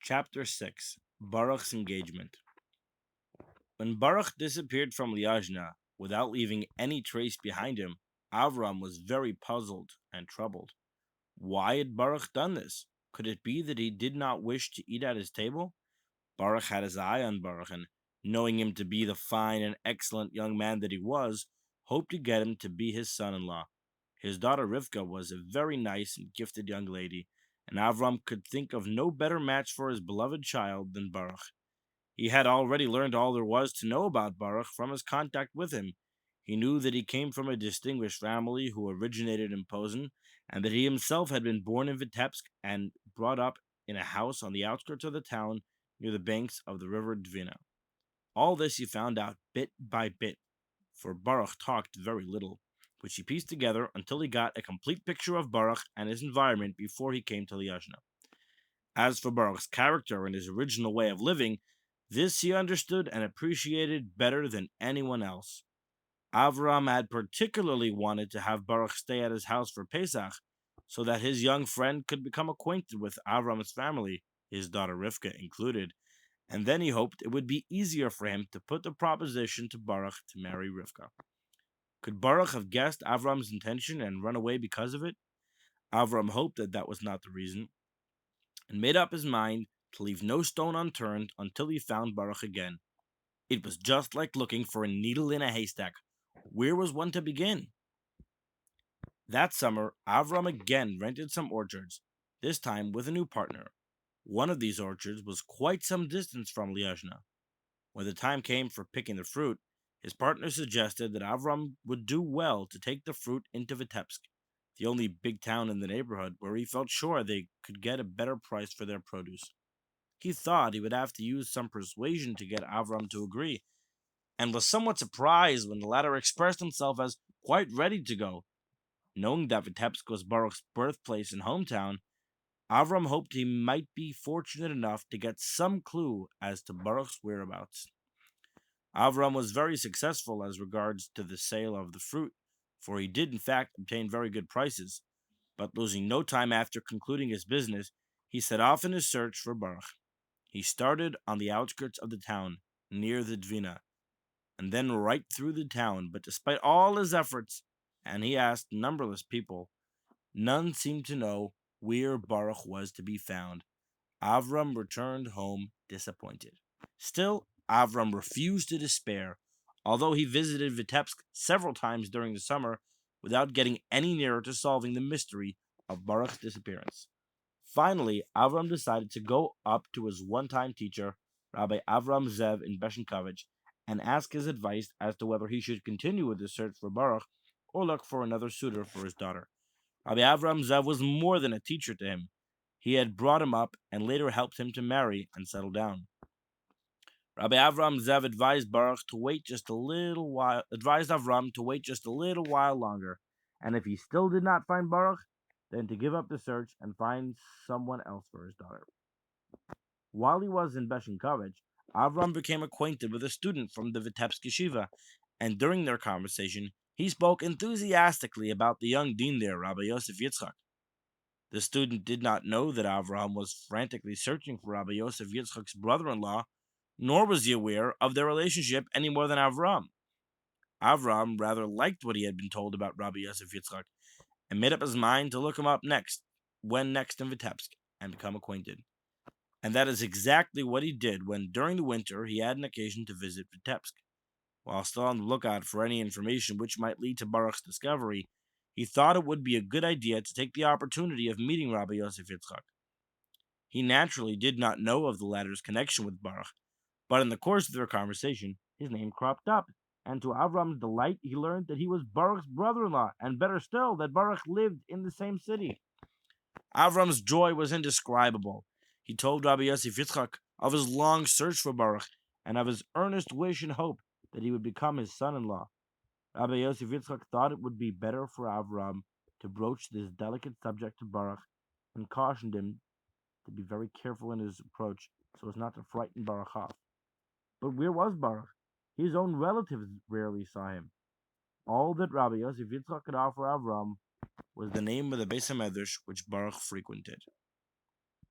Chapter 6 Baruch's Engagement. When Baruch disappeared from Liajna without leaving any trace behind him, Avram was very puzzled and troubled. Why had Baruch done this? Could it be that he did not wish to eat at his table? Baruch had his eye on Baruch, and knowing him to be the fine and excellent young man that he was, hoped to get him to be his son-in-law. His daughter Rivka was a very nice and gifted young lady, and Avram could think of no better match for his beloved child than Baruch. He had already learned all there was to know about Baruch from his contact with him. He knew that he came from a distinguished family who originated in Posen, and that he himself had been born in Vitebsk and brought up in a house on the outskirts of the town near the banks of the river Dvina. All this he found out bit by bit, for Baruch talked very little, which he pieced together until he got a complete picture of Baruch and his environment before he came to Liajna. As for Baruch's character and his original way of living, this he understood and appreciated better than anyone else. Avram had particularly wanted to have Baruch stay at his house for Pesach, so that his young friend could become acquainted with Avram's family, his daughter Rivka included, and then he hoped it would be easier for him to put the proposition to Baruch to marry Rivka. Could Baruch have guessed Avram's intention and run away because of it? Avram hoped that that was not the reason, and made up his mind to leave no stone unturned until he found Baruch again. It was just like looking for a needle in a haystack. Where was one to begin? That summer, Avram again rented some orchards, this time with a new partner. One of these orchards was quite some distance from Liajna. When the time came for picking the fruit, his partner suggested that Avram would do well to take the fruit into Vitebsk, the only big town in the neighborhood where he felt sure they could get a better price for their produce. He thought he would have to use some persuasion to get Avram to agree, and was somewhat surprised when the latter expressed himself as quite ready to go. Knowing that Vitebsk was Baruch's birthplace and hometown, Avram hoped he might be fortunate enough to get some clue as to Baruch's whereabouts. Avram was very successful as regards to the sale of the fruit, for he did in fact obtain very good prices, but losing no time after concluding his business, he set off in his search for Baruch. He started on the outskirts of the town, near the Dvina, and then right through the town, but despite all his efforts, and he asked numberless people, none seemed to know where Baruch was to be found. Avram returned home disappointed. Still, Avram refused to despair, although he visited Vitebsk several times during the summer without getting any nearer to solving the mystery of Baruch's disappearance. Finally, Avram decided to go up to his one-time teacher, Rabbi Avram Zev in Beshenkovich, and ask his advice as to whether he should continue with the search for Baruch or look for another suitor for his daughter. Rabbi Avram Zev was more than a teacher to him. He had brought him up and later helped him to marry and settle down. Rabbi Avram Zev advised Baruch to wait just a little while, advised Avram to wait just a little while longer, and if he still did not find Baruch, then to give up the search and find someone else for his daughter. While he was in Beshenkovich, Avram became acquainted with a student from the Vitebsk yeshiva, and during their conversation, he spoke enthusiastically about the young dean there, Rabbi Yosef Yitzchak. The student did not know that Avram was frantically searching for Rabbi Yosef Yitzchak's brother-in-law, nor was he aware of their relationship any more than Avram. Avram rather liked what he had been told about Rabbi Yosef Yitzchak, and made up his mind to look him up when next in Vitebsk, and become acquainted. And that is exactly what he did when, during the winter, he had an occasion to visit Vitebsk. While still on the lookout for any information which might lead to Baruch's discovery, he thought it would be a good idea to take the opportunity of meeting Rabbi Yosef Yitzchak. He naturally did not know of the latter's connection with Baruch, but in the course of their conversation, his name cropped up, and to Avram's delight, he learned that he was Baruch's brother-in-law, and better still, that Baruch lived in the same city. Avram's joy was indescribable. He told Rabbi Yosef Yitzchak of his long search for Baruch, and of his earnest wish and hope that he would become his son-in-law. Rabbi Yosef Yitzchak thought it would be better for Avram to broach this delicate subject to Baruch, and cautioned him to be very careful in his approach so as not to frighten Baruch off. But where was Baruch? His own relatives rarely saw him. All that Rabbi Yosef Yitzchak could offer Avram was the name of the Beis HaMedrash which Baruch frequented.